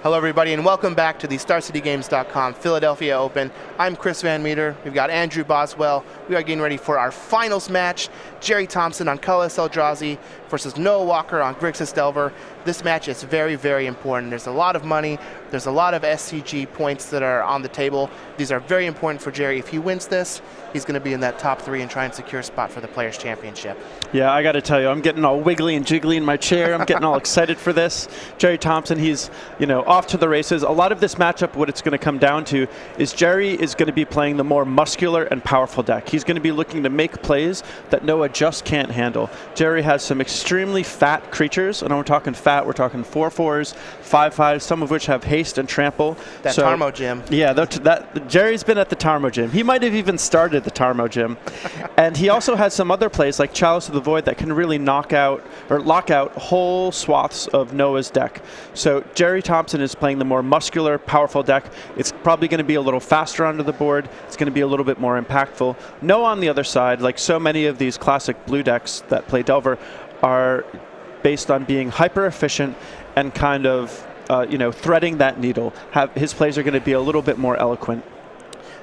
Hello everybody and welcome back to the StarCityGames.com Philadelphia Open. I'm Chris Van Meter. We've got Andrew Boswell. We are getting ready for our finals match. Gerry Thompson on Cullis Eldrazi versus Noah Walker on Grixis Delver. This match is very, very important. There's a lot of money. There's a lot of SCG points that are on the table. These are very important for Gerry. If he wins this, he's going to be in that top 3 and try and secure a spot for the Players' Championship. Yeah, I got to tell you, I'm getting all wiggly and jiggly in my chair. I'm getting all excited for this. Gerry Thompson, he's, off to the races. A lot of this matchup, what it's going to come down to is Gerry is going to be playing the more muscular and powerful deck. He's going to be looking to make plays that Noah just can't handle. Gerry has some extremely fat creatures, and when we're talking fat, we're talking 4/4s, 5/5s, some of which have haste and trample. That Tarmo Gym. Yeah, Gerry's been at the Tarmo Gym. He might have even started the Tarmo Gym. And he also has some other plays like Chalice of the Void that can really knock out or lock out whole swaths of Noah's deck. So Gerry Thompson is playing the more muscular, powerful deck. It's probably going to be a little faster onto the board. It's going to be a little bit more impactful. Noah on the other side, like so many of these classic blue decks that play Delver, are based on being hyper efficient and kind of threading that needle. His plays are going to be a little bit more eloquent.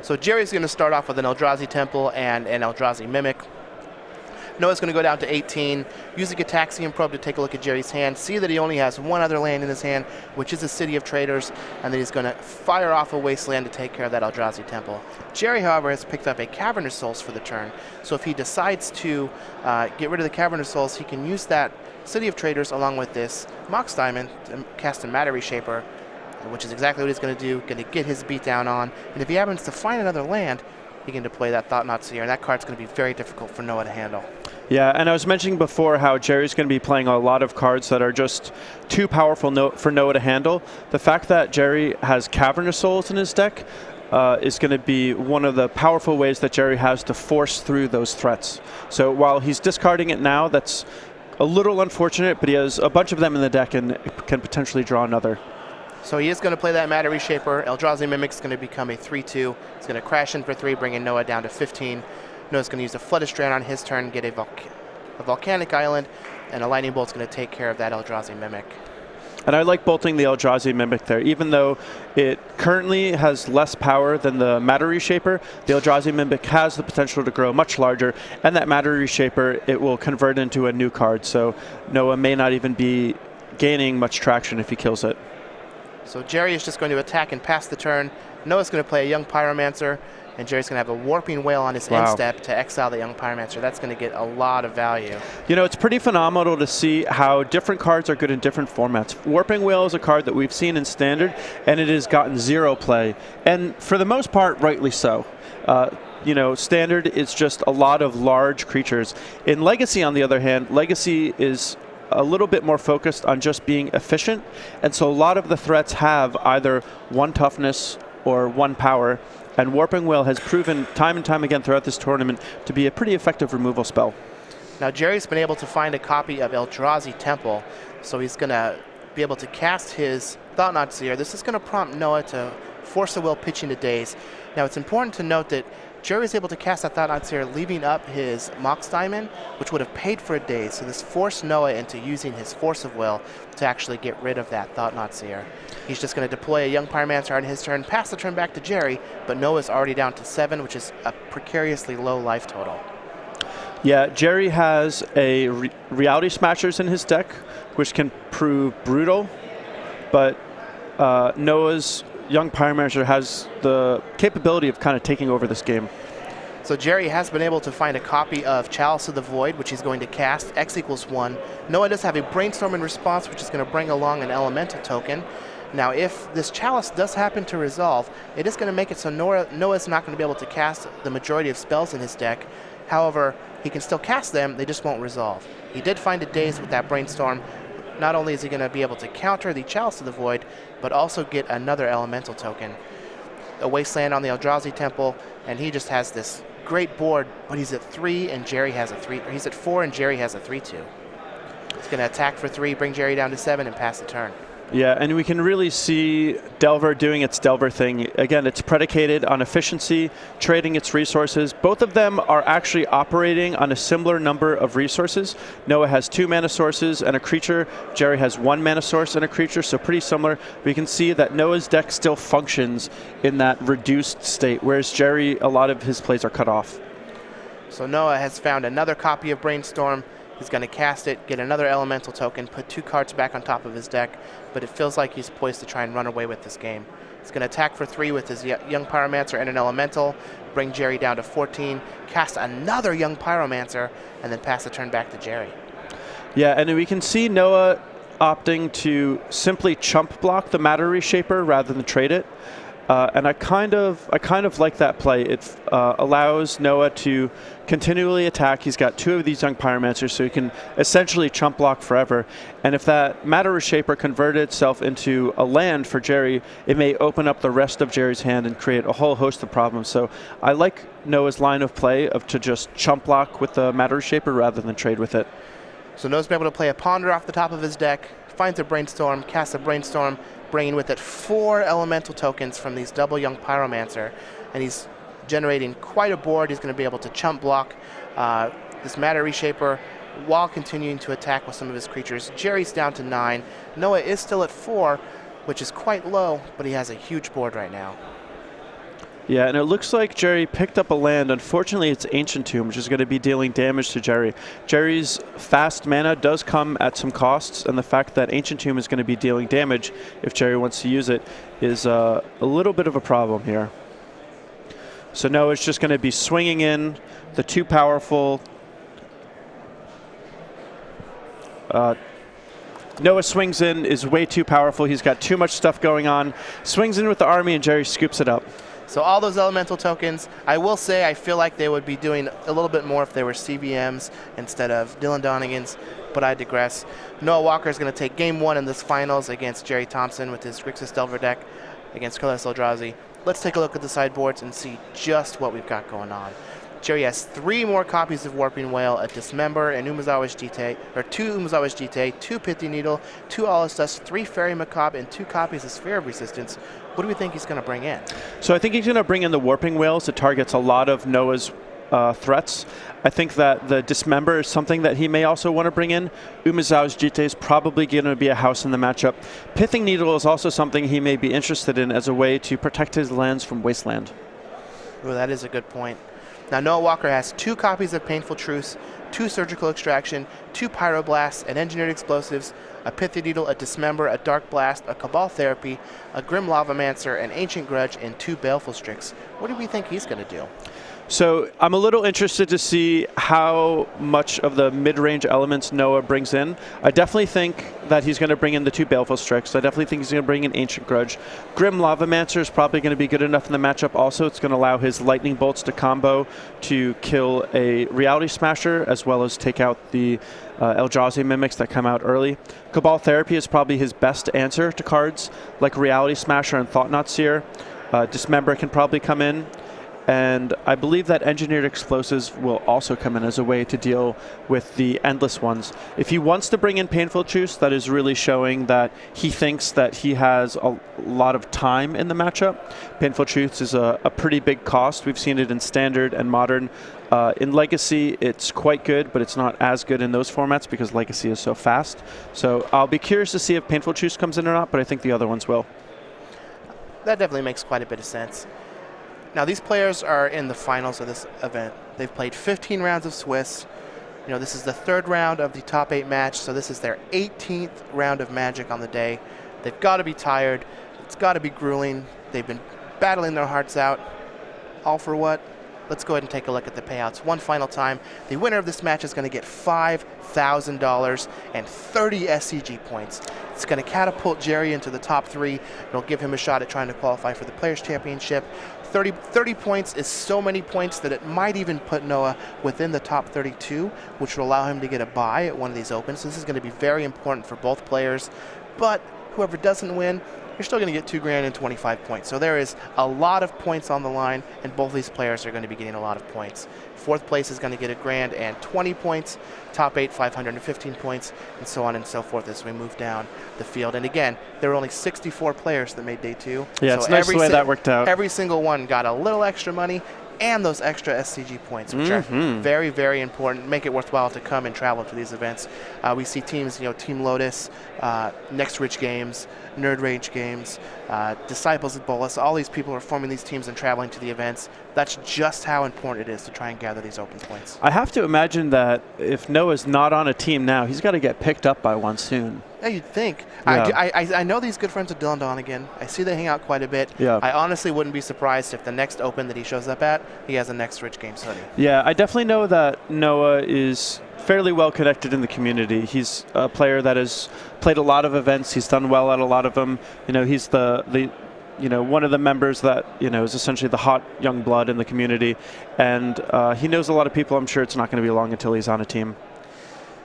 So Gerry's going to start off with an Eldrazi Temple and an Eldrazi Mimic. Noah's going to go down to 18, use a Gitaxian Probe to take a look at Gerry's hand, see that he only has one other land in his hand, which is the City of Traders, and then he's going to fire off a Wasteland to take care of that Eldrazi Temple. Gerry, however, has picked up a Cavernous Souls for the turn, so if he decides to get rid of the Cavernous Souls, he can use that City of Traders along with this Mox Diamond to cast a Matter Reshaper, which is exactly what he's going to do, going to get his beat down on, and if he happens to find another land, he can deploy that Thought-Knot Seer, and that card's going to be very difficult for Noah to handle. Yeah, and I was mentioning before how Gerry's going to be playing a lot of cards that are just too powerful for Noah to handle. The fact that Gerry has Cavernous Souls in his deck is going to be one of the powerful ways that Gerry has to force through those threats. So while he's discarding it now, that's a little unfortunate, but he has a bunch of them in the deck and can potentially draw another. So he is going to play that Matter Reshaper. Eldrazi Mimic's going to become a 3/2. He's going to crash in for 3, bringing Noah down to 15. Noah's going to use a Flooded Strand on his turn, get a Volcanic Island, and a Lightning Bolt's going to take care of that Eldrazi Mimic. And I like bolting the Eldrazi Mimic there. Even though it currently has less power than the Matter Reshaper, the Eldrazi Mimic has the potential to grow much larger, and that Matter Reshaper, it will convert into a new card, so Noah may not even be gaining much traction if he kills it. So Gerry is just going to attack and pass the turn. Noah's going to play a Young Pyromancer, and Gerry's going to have a Warping Whale on his end step to exile the Young Pyromancer. That's going to get a lot of value. It's pretty phenomenal to see how different cards are good in different formats. Warping Whale is a card that we've seen in Standard, and it has gotten 0 play. And for the most part, rightly so. Standard is just a lot of large creatures. In Legacy, on the other hand, Legacy is a little bit more focused on just being efficient, and so a lot of the threats have either 1 toughness or 1 power, and Warping Whale has proven time and time again throughout this tournament to be a pretty effective removal spell. Now Gerry's been able to find a copy of Eldrazi Temple, so he's going to be able to cast his Thought-Knot Seer. This is going to prompt Noah to force a will pitch into Daze. Now it's important to note that Gerry's able to cast that Thought-Knot Seer, leaving up his Mox Diamond, which would have paid for a Daze. So this forced Noah into using his Force of Will to actually get rid of that Thought-Knot Seer. He's just going to deploy a Young Pyromancer on his turn, pass the turn back to Gerry, but Noah's already down to 7, which is a precariously low life total. Yeah, Gerry has a Reality Smashers in his deck, which can prove brutal, but Noah's Young Pyromancer has the capability of kind of taking over this game. So Gerry has been able to find a copy of Chalice of the Void, which he's going to cast, X = 1. Noah does have a Brainstorm in response, which is going to bring along an Elemental token. Now, if this Chalice does happen to resolve, it is going to make it so Noah's not going to be able to cast the majority of spells in his deck. However, he can still cast them, they just won't resolve. He did find a Daze with that Brainstorm. Not only is he going to be able to counter the Chalice of the Void, but also get another Elemental token. A Wasteland on the Eldrazi Temple, and he just has this great board, but he's at 3 and Gerry has a 3. Or he's at 4 and Gerry has a 3/2. He's going to attack for 3, bring Gerry down to 7, and pass the turn. Yeah, and we can really see Delver doing its Delver thing. Again, it's predicated on efficiency, trading its resources. Both of them are actually operating on a similar number of resources. Noah has 2 mana sources and a creature. Gerry has 1 mana source and a creature, so pretty similar. But you can see that Noah's deck still functions in that reduced state, whereas Gerry, a lot of his plays are cut off. So Noah has found another copy of Brainstorm. He's going to cast it, get another elemental token, put 2 cards back on top of his deck, but it feels like he's poised to try and run away with this game. He's going to attack for 3 with his Young Pyromancer and an elemental, bring Gerry down to 14, cast another Young Pyromancer, and then pass the turn back to Gerry. Yeah, and we can see Noah opting to simply chump block the Matter Reshaper rather than trade it. And I kind of like that play. It allows Noah to continually attack. He's got 2 of these Young Pyromancers, so he can essentially chump block forever. And if that Matter Reshaper converted itself into a land for Gerry, it may open up the rest of Gerry's hand and create a whole host of problems. So I like Noah's line of play of to just chump block with the Matter Reshaper rather than trade with it. So Noah's been able to play a Ponder off the top of his deck, finds a Brainstorm, casts a Brainstorm, bringing with it 4 elemental tokens from these double Young Pyromancer, and he's generating quite a board. He's going to be able to chump block this Matter Reshaper while continuing to attack with some of his creatures. Gerry's down to 9. Noah is still at 4, which is quite low, but he has a huge board right now. Yeah, and it looks like Gerry picked up a land. Unfortunately, it's Ancient Tomb, which is going to be dealing damage to Gerry. Gerry's fast mana does come at some costs, and the fact that Ancient Tomb is going to be dealing damage if Gerry wants to use it is a little bit of a problem here. So Noah's just going to be swinging in the 2 powerful... Noah swings in, is way too powerful. He's got too much stuff going on. Swings in with the army, and Gerry scoops it up. So all those elemental tokens, I will say I feel like they would be doing a little bit more if they were CBMs instead of Dylan Donigans, but I digress. Noah Walker is going to take game 1 in this finals against Gerry Thompson with his Grixis Delver deck against Colorless Eldrazi. Let's take a look at the sideboards and see just what we've got going on. Gerry has 3 more copies of Warping Wail, a Dismember, and Umezawa's Jitte, or 2 Umezawa's Jitte, 2 Pithy Needle, 2 Allus Dust, 3 Fairy Macabre, and 2 copies of Sphere of Resistance. What do we think he's going to bring in? So I think he's going to bring in the Warping Wails. It targets a lot of Noah's threats. I think that the Dismember is something that he may also want to bring in. Umezawa's Jitte is probably going to be a house in the matchup. Pithing Needle is also something he may be interested in as a way to protect his lands from Wasteland. Well, that is a good point. Now, Noah Walker has 2 copies of Painful Truce, 2 Surgical Extraction, 2 Pyroblasts, and Engineered Explosives, a Pithy Needle, a Dismember, a Dark Blast, a Cabal Therapy, a Grim Lavamancer, an Ancient Grudge, and 2 Baleful Strix. What do we think he's going to do? So I'm a little interested to see how much of the mid-range elements Noah brings in. I definitely think that he's going to bring in the 2 Baleful Strix. I definitely think he's going to bring in Ancient Grudge. Grim Lavamancer is probably going to be good enough in the matchup also. It's going to allow his Lightning Bolts to combo to kill a Reality Smasher as well as take out the Eldrazi Mimics that come out early. Cabal Therapy is probably his best answer to cards like Reality Smasher and Thought-Knot Seer. Dismember can probably come in. And I believe that Engineered Explosives will also come in as a way to deal with the Endless Ones. If he wants to bring in Painful Truce, that is really showing that he thinks that he has a lot of time in the matchup. Painful Truce is a pretty big cost. We've seen it in Standard and Modern. In Legacy, it's quite good, but it's not as good in those formats because Legacy is so fast. So I'll be curious to see if Painful Truce comes in or not, but I think the other ones will. That definitely makes quite a bit of sense. Now, these players are in the finals of this event. They've played 15 rounds of Swiss. You know, this is the 3rd round of the top 8 match, so this is their 18th round of Magic on the day. They've got to be tired. It's got to be grueling. They've been battling their hearts out. All for what? Let's go ahead and take a look at the payouts one final time. The winner of this match is going to get $5,000 and 30 SCG points. It's going to catapult Gerry into the top 3. It'll give him a shot at trying to qualify for the Players' Championship. 30 points is so many points that it might even put Noah within the top 32, which will allow him to get a bye at one of these opens. So this is going to be very important for both players. But whoever doesn't win, you're still going to get $2 grand and 25 points. So there is a lot of points on the line, and both these players are going to be getting a lot of points. Fourth place is going to get $1 grand and 20 points. Top 8, 515 points, and so on and so forth as we move down the field. And again, there were only 64 players that made day 2. Yeah, so it's nice the way that worked out. Every single one got a little extra money and those extra SCG points, which are very, very important. Make it worthwhile to come and travel to these events. We see teams, Team Lotus, Next Rich Games, Nerd Rage Games, Disciples of Bolus. All these people are forming these teams and traveling to the events. That's just how important it is to try and gather these open points. I have to imagine that if Noah's not on a team now, he's got to get picked up by one soon. Yeah, you'd think. Yeah. I know these good friends with Dylan Donegan. I see they hang out quite a bit. Yeah. I honestly wouldn't be surprised if the next Open that he shows up at, he has a Next Rich Games hoodie. Yeah, I definitely know that Noah is fairly well connected in the community. He's a player that has played a lot of events. He's done well at a lot of them. He's the one of the members that is essentially the hot young blood in the community, and he knows a lot of people. I'm sure it's not going to be long until he's on a team.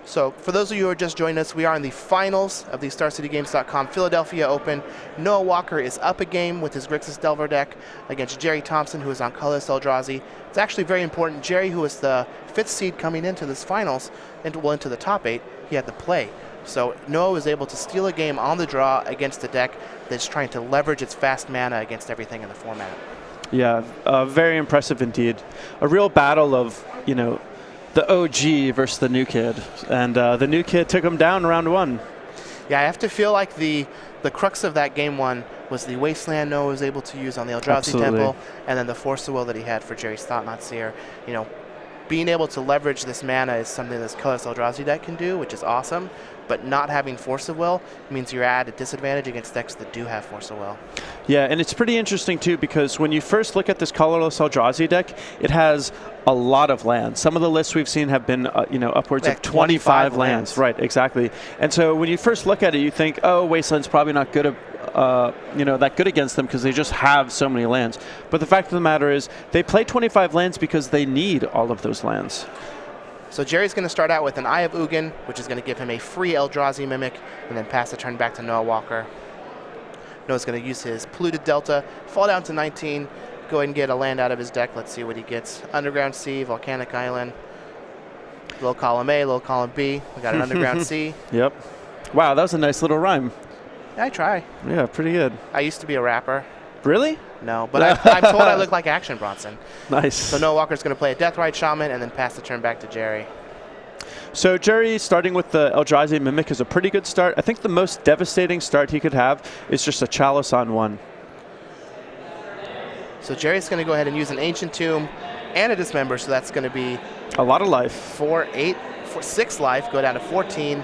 So for those of you who are just joining us, we are in the finals of the StarCityGames.com Philadelphia Open. Noah Walker is up a game with his Grixis Delver deck against Gerry Thompson, who is on colorless Eldrazi. It's actually very important. Gerry, who is the 5th seed coming into this finals, into the top 8, he had to play. So Noah was able to steal a game on the draw against a deck that's trying to leverage its fast mana against everything in the format. Yeah, very impressive indeed. A real battle of, the OG versus the new kid. And the new kid took him down round 1. Yeah, I have to feel like the crux of that game 1 was the Wasteland Noah was able to use on the Eldrazi Temple, and then the Force of Will that he had for Gerry's Thought-Knot Seer. Being able to leverage this mana is something this colorless Eldrazi deck can do, which is awesome. But not having Force of Will means you're at a disadvantage against decks that do have Force of Will. Yeah, and it's pretty interesting too, because when you first look at this colorless Eldrazi deck, it has a lot of lands. Some of the lists we've seen have been upwards of 25 lands. Right, exactly. And so when you first look at it, you think, oh, Wasteland's probably not good that good against them because they just have so many lands. But the fact of the matter is they play 25 lands because they need all of those lands. So Gerry's going to start out with an Eye of Ugin, which is going to give him a free Eldrazi Mimic, and then pass the turn back to Noah Walker. Noah's going to use his Polluted Delta, fall down to 19, go ahead and get a land out of his deck. Let's see what he gets. Underground Sea, Volcanic Island, low column A, low column B. We got an Underground Sea. Yep. Wow, that was a nice little rhyme. I try. Yeah, pretty good. I used to be a rapper. Really? No, but I'm told I look like Action Bronson. Nice. So Noah Walker's going to play a Deathrite Shaman and then pass the turn back to Gerry. So Gerry, starting with the Eldrazi Mimic, is a pretty good start. I think the most devastating start he could have is just a Chalice on 1. So Gerry's going to go ahead and use an Ancient Tomb and a Dismember, so that's going to be a lot of life. 6 life, go down to 14.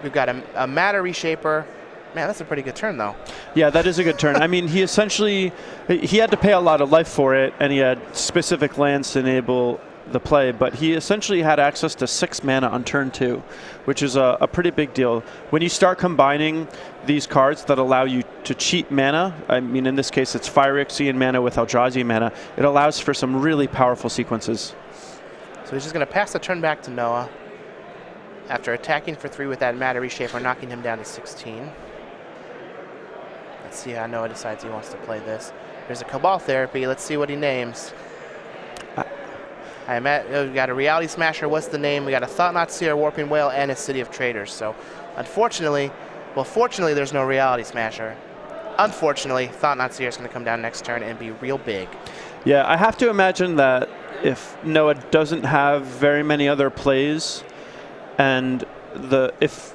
We've got a Matter Reshaper. Man, that's a pretty good turn, though. Yeah, that is a good turn. I mean, he had to pay a lot of life for it, and he had specific lands to enable the play, but he essentially had access to 6 mana on turn 2, which is a pretty big deal. When you start combining these cards that allow you to cheat mana, I mean, in this case, it's Phyrexian mana with Eldrazi mana, it allows for some really powerful sequences. So he's just going to pass the turn back to Noah after attacking for 3 with that Matter Reshaper, knocking him down to 16. Let's see how Noah decides he wants to play this. There's a Cabal Therapy. Let's see what he names. We got a Reality Smasher. What's the name? We got a Thought-Knot Seer, Warping Whale, and a City of Traders. So, fortunately, there's no Reality Smasher. Unfortunately, Thought-Knot Seer is going to come down next turn and be real big. Yeah, I have to imagine that if Noah doesn't have very many other plays, and if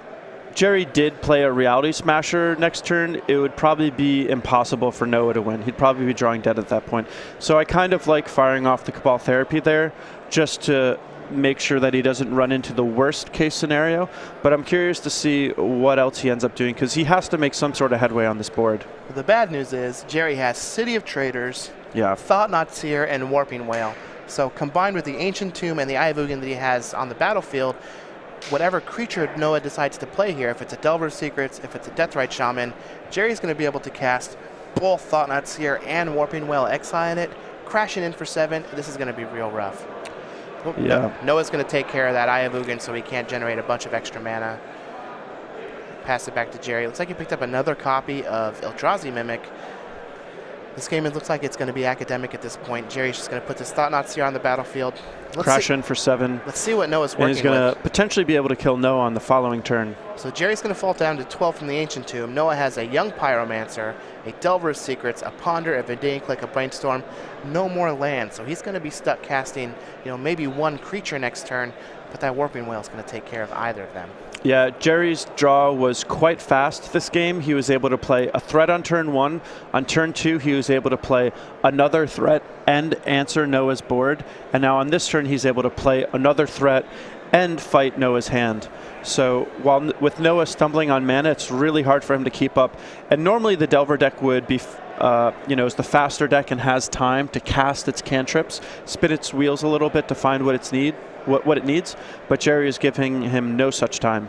Gerry did play a Reality Smasher next turn, it would probably be impossible for Noah to win. He'd probably be drawing dead at that point. So I kind of like firing off the Cabal Therapy there just to make sure that he doesn't run into the worst case scenario. But I'm curious to see what else he ends up doing because he has to make some sort of headway on this board. Well, the bad news is Gerry has City of Traders, yeah, Thought-Knot Seer, and Warping Whale. So combined with the Ancient Tomb and the Eye of Ugin that he has on the battlefield, whatever creature Noah decides to play here, if it's a Delver's Secrets, if it's a Deathrite Shaman, Gerry's going to be able to cast both Thought-Knot Seer and Warping Whale, exiling it, crashing in for 7. This is going to be real rough. Yeah. Noah's going to take care of that Eye of Ugin so he can't generate a bunch of extra mana. pass it back to Gerry. Looks like he picked up another copy of Eldrazi Mimic. This game, it looks like it's going to be academic at this point. Gerry's just going to put this Thought-Knot here on the battlefield. Crash in for 7. Let's see what Noah's working with. And he's going to potentially be able to kill Noah on the following turn. So Gerry's going to fall down to 12 from the Ancient Tomb. Noah has a Young Pyromancer, a Delver of Secrets, a Ponder, a Vending Click, a Brainstorm. No more land, so he's going to be stuck casting, maybe one creature next turn, but that Warping Whale is going to take care of either of them. Yeah, Gerry's draw was quite fast this game. He was able to play a threat on turn 1. On turn 2, he was able to play another threat and answer Noah's board. And now on this turn, he's able to play another threat and fight Noah's hand. So while with Noah stumbling on mana, it's really hard for him to keep up. And normally the Delver deck would be, is the faster deck and has time to cast its cantrips, spin its wheels a little bit to find what it needs, but Gerry is giving him no such time.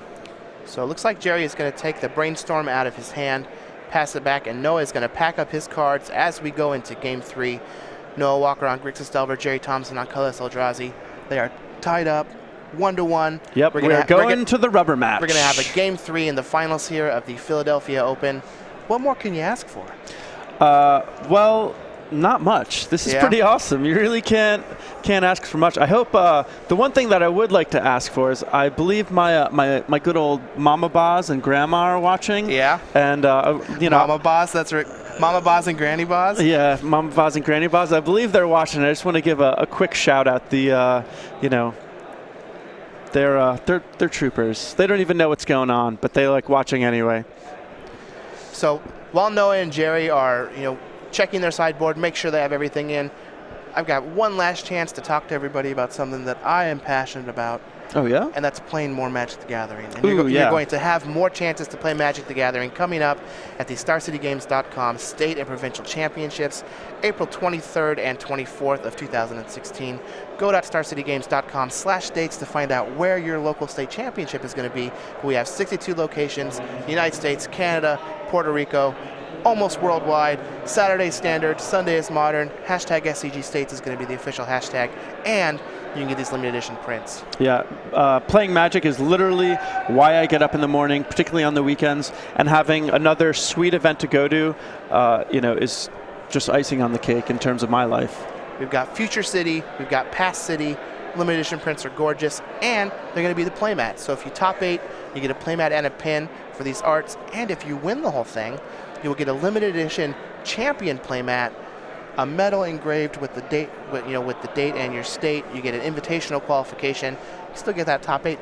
So it looks like Gerry is going to take the Brainstorm out of his hand, pass it back, and Noah is going to pack up his cards as we go into Game 3. Noah Walker on Grixis Delver, Gerry Thompson on Colorless Eldrazi. They are tied up 1-1. Yep, we're going to the rubber match. We're going to have a Game 3 in the finals here of the Philadelphia Open. What more can you ask for? Well, not much. This is pretty awesome. You really can't ask for much. I hope the one thing that I would like to ask for is I believe my good old Mama Boz and Grandma are watching. Yeah. And Mama Boz, that's right. Mama Boz and Granny Boz. Yeah, Mama Boz and Granny Boz. I believe they're watching. I just want to give a quick shout out. They're troopers. They don't even know what's going on, but they like watching anyway. So while Noah and Gerry are checking their sideboard, make sure they have everything in, I've got one last chance to talk to everybody about something that I am passionate about. Oh, yeah? And that's playing more Magic the Gathering. And you're going to have more chances to play Magic the Gathering coming up at the StarCityGames.com State and Provincial Championships, April 23rd and 24th of 2016. Go to StarCityGames.com/dates to find out where your local state championship is going to be. We have 62 locations, United States, Canada, Puerto Rico, almost worldwide. Saturday standard, Sunday is modern. Hashtag SCG States is going to be the official hashtag, and you can get these limited edition prints. Yeah, playing Magic is literally why I get up in the morning, particularly on the weekends, and having another sweet event to go to, is just icing on the cake in terms of my life. We've got Future City, we've got Past City. Limited edition prints are gorgeous, and they're going to be the playmat. So if you top 8, you get a playmat and a pin for these arts, and if you win the whole thing, you will get a limited edition champion playmat, a medal engraved with the date, with the date and your state. You get an invitational qualification. You still get that top 8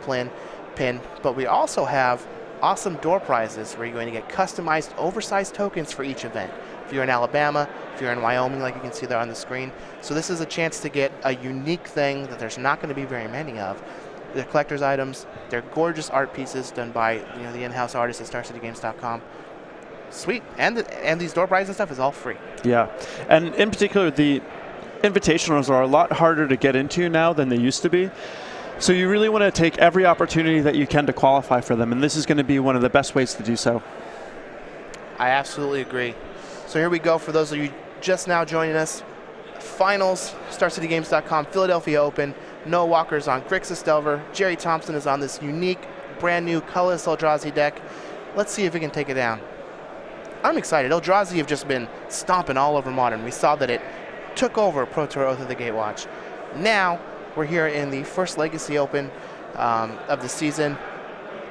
pin, but we also have awesome door prizes where you're going to get customized, oversized tokens for each event. If you're in Alabama, if you're in Wyoming, like you can see there on the screen. So this is a chance to get a unique thing that there's not going to be very many of. They're collector's items. They're gorgeous art pieces done by the in-house artists at StarCityGames.com. Sweet, and these door prizes and stuff is all free. Yeah, and in particular, the invitationals are a lot harder to get into now than they used to be. So you really want to take every opportunity that you can to qualify for them, and this is going to be one of the best ways to do so. I absolutely agree. So here we go for those of you just now joining us. Finals, StarCityGames.com, Philadelphia Open. Noah Walker's on Grixis Delver. Gerry Thompson is on this unique, brand new colorless Eldrazi deck. Let's see if we can take it down. I'm excited. Eldrazi have just been stomping all over Modern. We saw that it took over Pro Tour Oath of the Gatewatch. Now we're here in the first Legacy Open of the season.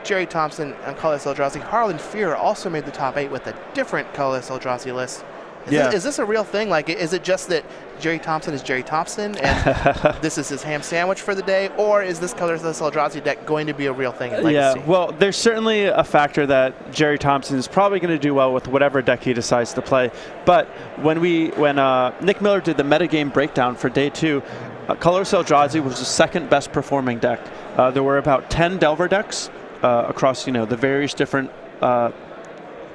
Gerry Thompson and colorless Eldrazi. Harlan Fear also made the top 8 with a different colorless Eldrazi list. Is this a real thing? Like, is it just that Gerry Thompson is Gerry Thompson and this is his ham sandwich for the day, or is this colorless Eldrazi deck going to be a real thing in Legacy? Yeah, well, there's certainly a factor that Gerry Thompson is probably going to do well with whatever deck he decides to play. But when Nick Miller did the metagame breakdown for day 2, colorless Eldrazi was the second best performing deck. There were about 10 Delver decks across the various different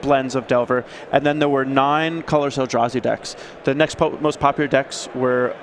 blends of Delver, and then there were 9 colorless Eldrazi decks. The next most popular decks were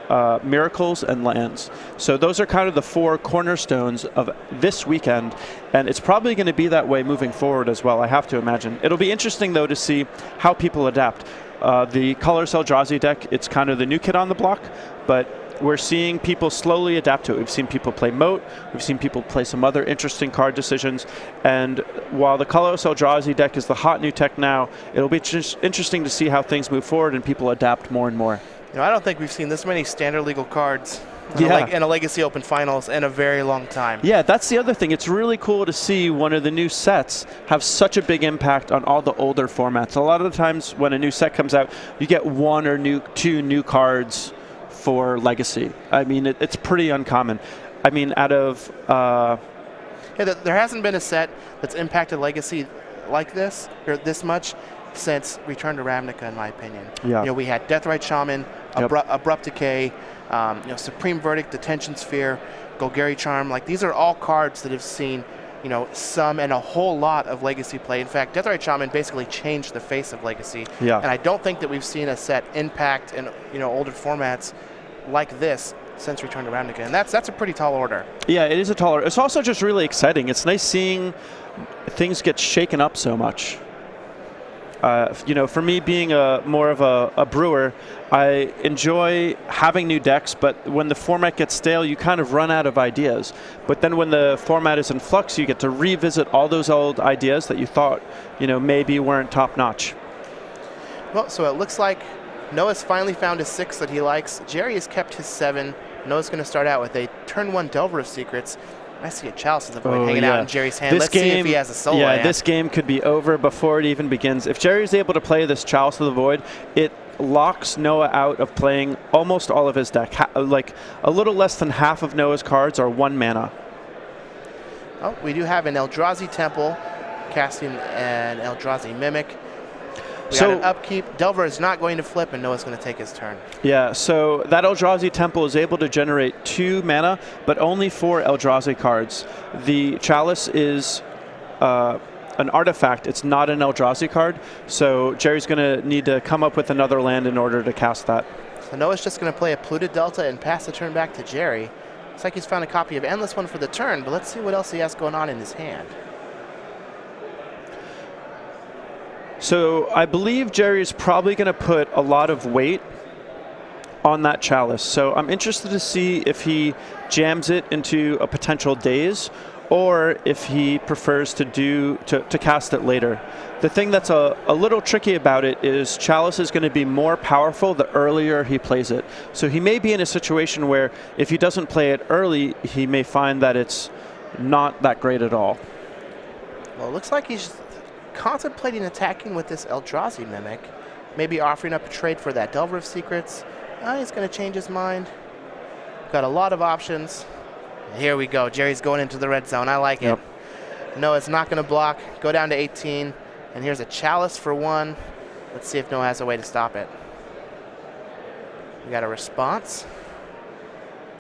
Miracles and Lands. So those are kind of the 4 cornerstones of this weekend, and it's probably going to be that way moving forward as well, I have to imagine. It'll be interesting, though, to see how people adapt. The colorless Eldrazi deck, it's kind of the new kid on the block, but we're seeing people slowly adapt to it. We've seen people play Moat. We've seen people play some other interesting card decisions. And while the Colorless Eldrazi deck is the hot new tech now, it'll be just interesting to see how things move forward and people adapt more and more. I don't think we've seen this many standard legal cards Yeah. in a Legacy Open Finals in a very long time. Yeah, that's the other thing. It's really cool to see one of the new sets have such a big impact on all the older formats. A lot of the times when a new set comes out, you get one or two new cards for Legacy. I mean, it's pretty uncommon. I mean, out of... there hasn't been a set that's impacted Legacy like this, or this much, since Return to Ravnica, in my opinion. Yeah. We had Deathrite Shaman, Abrupt Decay, Supreme Verdict, Detention Sphere, Golgari Charm. Like, these are all cards that have seen, some and a whole lot of Legacy play. In fact, Deathrite Shaman basically changed the face of Legacy. Yeah. And I don't think that we've seen a set impact in older formats like this since Return to Ravnica, and that's a pretty tall order. Yeah, it is a tall order. It's also just really exciting. It's nice seeing things get shaken up so much. For me, being more of a brewer, I enjoy having new decks, but when the format gets stale, you kind of run out of ideas. But then when the format is in flux, you get to revisit all those old ideas that you thought, maybe weren't top-notch. Well, so it looks like Noah's finally found a 6 that he likes. Gerry has kept his 7. Noah's going to start out with a turn 1 Delver of Secrets. I see a Chalice of the Void hanging out in Gerry's hand. Let's see if he has a solo hand. This game could be over before it even begins. If Gerry's able to play this Chalice of the Void, it locks Noah out of playing almost all of his deck. Like a little less than half of Noah's cards are 1 mana. Oh, we do have an Eldrazi Temple casting an Eldrazi Mimic. We got an upkeep. Delver is not going to flip, and Noah's going to take his turn. Yeah, so that Eldrazi Temple is able to generate 2 mana, but only 4 Eldrazi cards. The Chalice is an artifact. It's not an Eldrazi card, so Gerry's going to need to come up with another land in order to cast that. So Noah's just going to play a Polluted Delta and pass the turn back to Gerry. Looks like he's found a copy of Endless One for the turn, but let's see what else he has going on in his hand. So I believe Gerry is probably going to put a lot of weight on that Chalice. So I'm interested to see if he jams it into a potential Daze or if he prefers to cast it later. The thing that's a little tricky about it is Chalice is going to be more powerful the earlier he plays it. So he may be in a situation where if he doesn't play it early, he may find that it's not that great at all. Well, it looks like he's contemplating attacking with this Eldrazi Mimic, maybe offering up a trade for that Delver of Secrets. He's going to change his mind. Got a lot of options. Here we go. Gerry's going into the red zone. I like it. Noah's not going to block. Go down to 18. And here's a Chalice for 1. Let's see if Noah has a way to stop it. We got a response.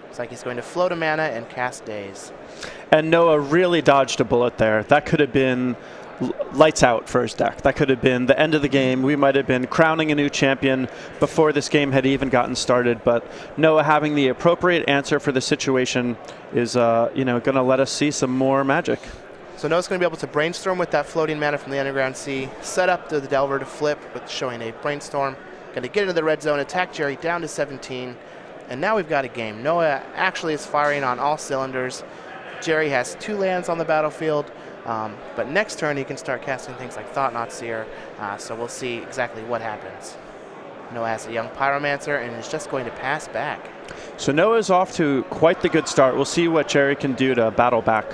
Looks like he's going to float a mana and cast Daze. And Noah really dodged a bullet there. That could have been lights out for his deck. That could have been the end of the game. We might have been crowning a new champion before this game had even gotten started. But Noah having the appropriate answer for the situation is, going to let us see some more magic. So Noah's going to be able to brainstorm with that floating mana from the Underground Sea, set up the Delver to flip with showing a brainstorm. Going to get into the red zone, attack Gerry down to 17, and now we've got a game. Noah actually is firing on all cylinders. Gerry has 2 lands on the battlefield. But next turn he can start casting things like Thought-Knot Seer, so we'll see exactly what happens. Noah has a young Pyromancer and is just going to pass back. So Noah's off to quite the good start. We'll see what Gerry can do to battle back.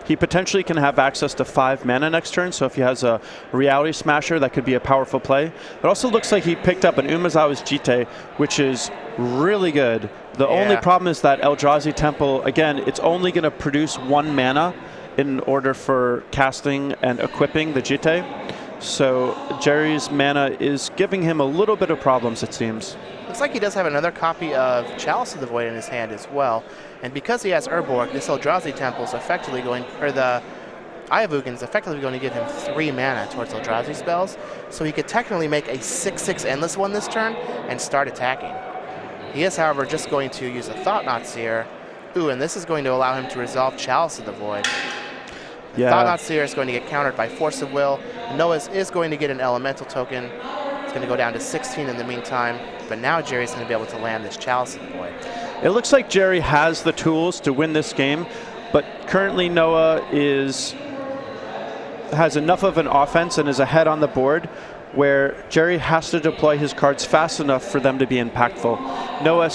He potentially can have access to 5 mana next turn, so if he has a Reality Smasher, that could be a powerful play. It also looks like he picked up an Umezawa's Jitte, which is really good. The only problem is that Eldrazi Temple, again, it's only going to produce 1 mana in order for casting and equipping the Jitte. So Gerry's mana is giving him a little bit of problems, it seems. Looks like he does have another copy of Chalice of the Void in his hand as well. And because he has Urborg, this Eldrazi Temple is effectively going, or the Eye of Ugin is effectively going to give him 3 mana towards Eldrazi spells. So he could technically make a 6/6 Endless One this turn and start attacking. He is, however, just going to use a Thought-Knot Seer. Ooh, and this is going to allow him to resolve Chalice of the Void. Thought-Knot Seer is going to get countered by Force of Will. Noah is going to get an Elemental token. It's going to go down to 16 in the meantime. But now Gerry's going to be able to land this Chalice of the Void. It looks like Gerry has the tools to win this game, but currently Noah has enough of an offense and is ahead on the board where Gerry has to deploy his cards fast enough for them to be impactful. Noah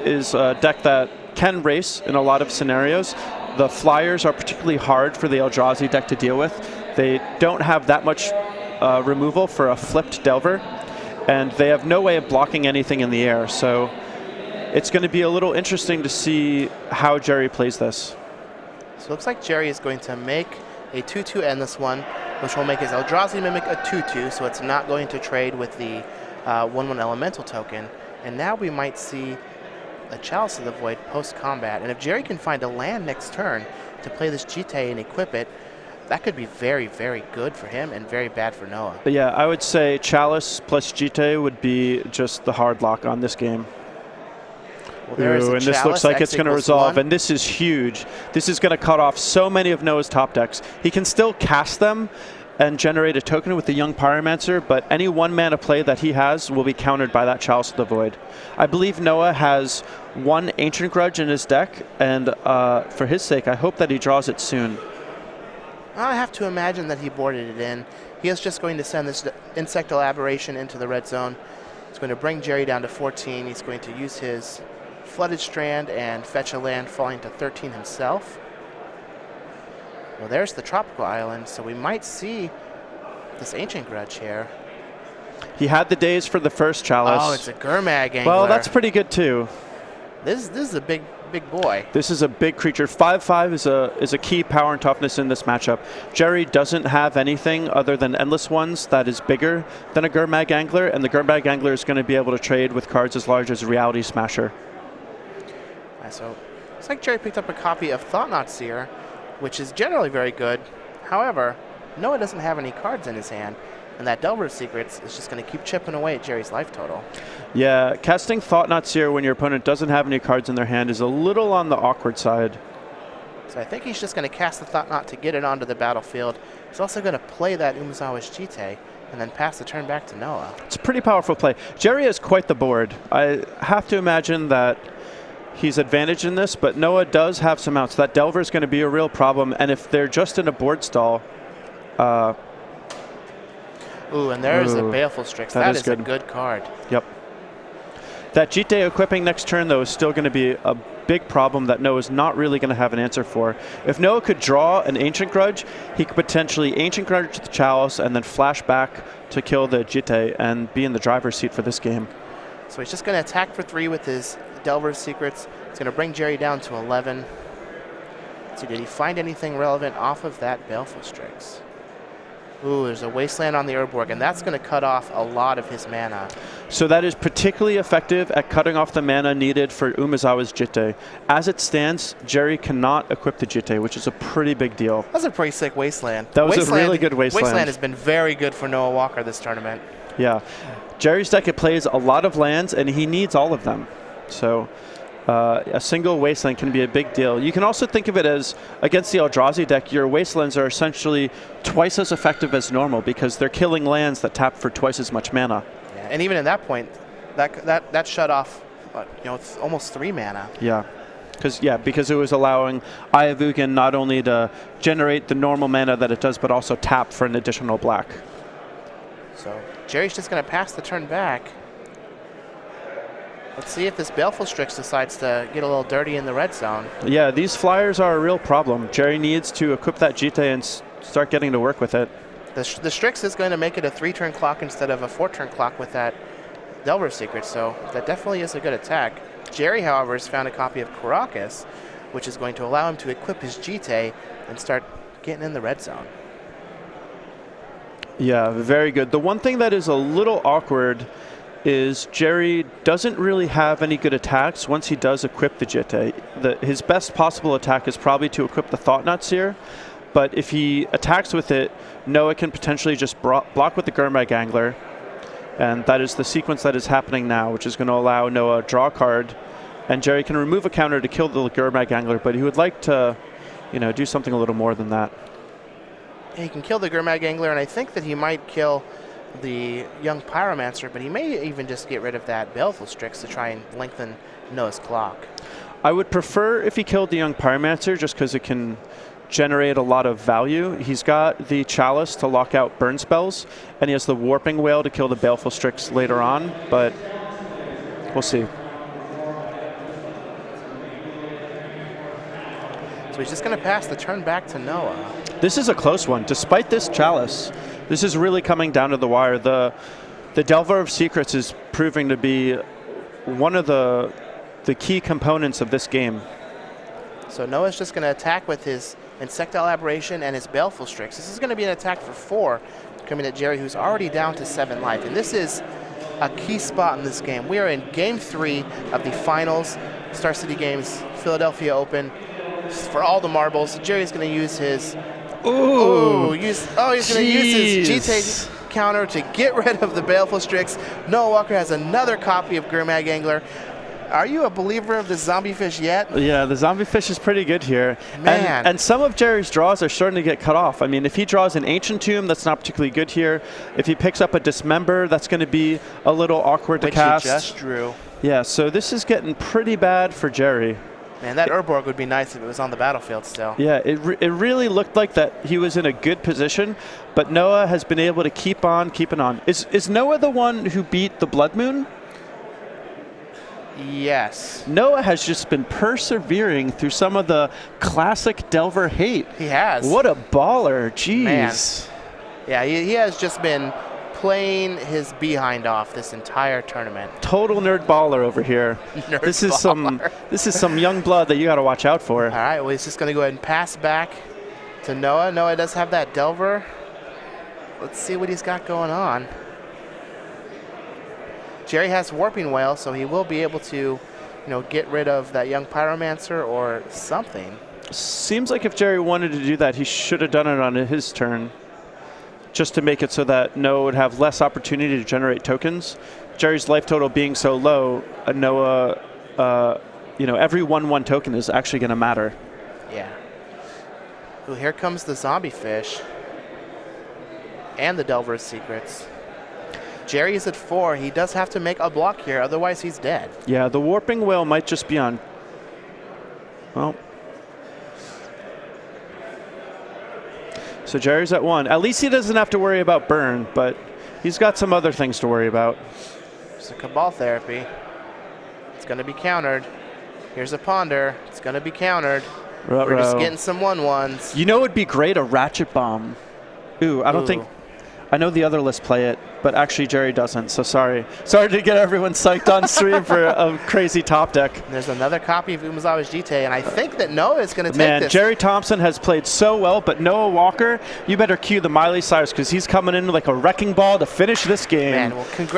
is a deck that can race in a lot of scenarios. The flyers are particularly hard for the Eldrazi deck to deal with. They don't have that much removal for a flipped Delver, and they have no way of blocking anything in the air. So it's going to be a little interesting to see how Gerry plays this. So it looks like Gerry is going to make a 2/2 Endless One, which will make his Eldrazi Mimic a 2/2, so it's not going to trade with the 1/1 Elemental token. And now we might see a Chalice of the Void post-combat. And if Gerry can find a land next turn to play this Jite and equip it, that could be very, very good for him and very bad for Noah. But yeah, I would say Chalice plus Jite would be just the hard lock on this game. Well, there is a and this looks Chalice, like X it's going to equals resolve, 1. and this is huge. This is going to cut off so many of Noah's top decks. He can still cast them and generate a token with the Young Pyromancer, but any 1-mana play that he has will be countered by that Chalice of the Void. I believe Noah has 1 Ancient Grudge in his deck, and for his sake, I hope that he draws it soon. I have to imagine that he boarded it in. He is just going to send this Insectal Aberration into the red zone. It's going to bring Gerry down to 14. He's going to use his Flooded Strand and fetch a land, falling to 13 himself. Well, there's the Tropical Island, so we might see this Ancient Grudge here. He had the days for the first Chalice. Oh, it's a Gurmag Angler. Well, that's pretty good too. This is a big boy. This is a big creature. 5/5 is a key power and toughness in this matchup. Gerry doesn't have anything other than Endless Ones that is bigger than a Gurmag Angler, and the Gurmag Angler is going to be able to trade with cards as large as Reality Smasher. So looks like Gerry picked up a copy of Thought-Knot Seer, which is generally very good. However, Noah doesn't have any cards in his hand, and that Delver of Secrets is just going to keep chipping away at Gerry's life total. Yeah, casting Thought-Knot Seer when your opponent doesn't have any cards in their hand is a little on the awkward side. So I think he's just going to cast the Thought-Knot to get it onto the battlefield. He's also going to play that Umezawa's Jite and then pass the turn back to Noah. It's a pretty powerful play. Gerry has quite the board. I have to imagine that he's advantaged in this, but Noah does have some outs. That Delver is going to be a real problem, and if they're just in a board stall... Ooh, and there's a Baleful Strix. That is good. A good card. Yep. That Jite equipping next turn, though, is still going to be a big problem that Noah's not really going to have an answer for. If Noah could draw an Ancient Grudge, he could potentially Ancient Grudge the Chalice and then flash back to kill the Jite and be in the driver's seat for this game. So he's just going to attack for 3 with his Delver of Secrets. It's going to bring Gerry down to 11. So did he find anything relevant off of that Baleful Strix? Ooh, there's a Wasteland on the Urborg, and that's going to cut off a lot of his mana. So that is particularly effective at cutting off the mana needed for Umezawa's Jite. As it stands, Gerry cannot equip the Jite, which is a pretty big deal. That's a pretty sick Wasteland. That was a really good Wasteland. Wasteland has been very good for Noah Walker this tournament. Yeah. Gerry's deck, it plays a lot of lands, and he needs all of them. So a single Wasteland can be a big deal. You can also think of it as, against the Eldrazi deck, your Wastelands are essentially twice as effective as normal because they're killing lands that tap for twice as much mana. Yeah, and even at that point, that shut off almost 3 mana. Yeah. Because it was allowing Eye of Ugin not only to generate the normal mana that it does, but also tap for an additional black. So Gerry's just going to pass the turn back. Let's see if this Baleful Strix decides to get a little dirty in the red zone. Yeah, these flyers are a real problem. Gerry needs to equip that Jite and start getting to work with it. The Strix is going to make it a 3-turn clock instead of a 4-turn clock with that Delver of Secrets, so that definitely is a good attack. Gerry, however, has found a copy of Karakas, which is going to allow him to equip his Jite and start getting in the red zone. Yeah, very good. The one thing that is a little awkward is Gerry doesn't really have any good attacks once he does equip the Jite. His best possible attack is probably to equip the Thought-Knot Seer, but if he attacks with it, Noah can potentially just block with the Gurmag Angler, and that is the sequence that is happening now, which is going to allow Noah draw a card, and Gerry can remove a counter to kill the Gurmag Angler, but he would like to, do something a little more than that. He can kill the Gurmag Angler, and I think that he might kill the young Pyromancer, but he may even just get rid of that Baleful Strix to try and lengthen Noah's clock. I would prefer if he killed the young Pyromancer just because it can generate a lot of value. He's got the Chalice to lock out burn spells, and he has the Warping Whale to kill the Baleful Strix later on, but we'll see. So he's just going to pass the turn back to Noah. This is a close one. Despite this Chalice, this is really coming down to the wire. The Delver of Secrets is proving to be one of the key components of this game. So Noah's just going to attack with his Insectile Aberration and his Baleful Strix. This is going to be an attack for 4 coming at Gerry, who's already down to 7 life. And this is a key spot in this game. We are in Game 3 of the finals, Star City Games Philadelphia Open. For all the marbles, Gerry's going to use his... he's going to use his GT counter to get rid of the Baleful Strix. Noah Walker has another copy of Gurmag Angler. Are you a believer of the zombie fish yet? Yeah, the zombie fish is pretty good here. Man. And some of Gerry's draws are starting to get cut off. I mean, if he draws an Ancient Tomb, that's not particularly good here. If he picks up a Dismember, that's going to be a little awkward to cast. Which he just drew. Yeah, so this is getting pretty bad for Gerry. Man, that Urborg would be nice if it was on the battlefield still. Yeah, it really looked like that he was in a good position, but Noah has been able to keep on keeping on. Is Noah the one who beat the Blood Moon? Yes. Noah has just been persevering through some of the classic Delver hate. He has. What a baller. Jeez. Man. Yeah, he has just been playing his behind off this entire tournament. Total nerd baller over here. This is some young blood that you got to watch out for. All right, well, he's just going to go ahead and pass back to Noah. Noah does have that Delver. Let's see what he's got going on. Gerry has Warping Whale, so he will be able to, get rid of that young Pyromancer or something. Seems like if Gerry wanted to do that, he should have done it on his turn, just to make it so that Noah would have less opportunity to generate tokens. Gerry's life total being so low, Noah, every 1/1 token is actually going to matter. Yeah. Ooh, here comes the zombie fish and the Delver's Secrets. Gerry is at 4. He does have to make a block here, otherwise he's dead. Yeah, the Warping Whale might just be on. Well. So Gerry's at 1. At least he doesn't have to worry about burn, but he's got some other things to worry about. There's a Cabal Therapy. It's going to be countered. Here's a Ponder. It's going to be countered. We're just getting some 1/1s. You know it would be great, a Ratchet Bomb. Ooh, I don't think... I know the other lists play it, but actually Gerry doesn't, so sorry. Sorry to get everyone psyched on stream for a crazy top deck. And there's another copy of Umezawa's GT, and I think that Noah is going to take Man, this. Gerry Thompson has played so well, but Noah Walker, you better cue the Miley Cyrus because he's coming in like a wrecking ball to finish this game. Man, well, congrats.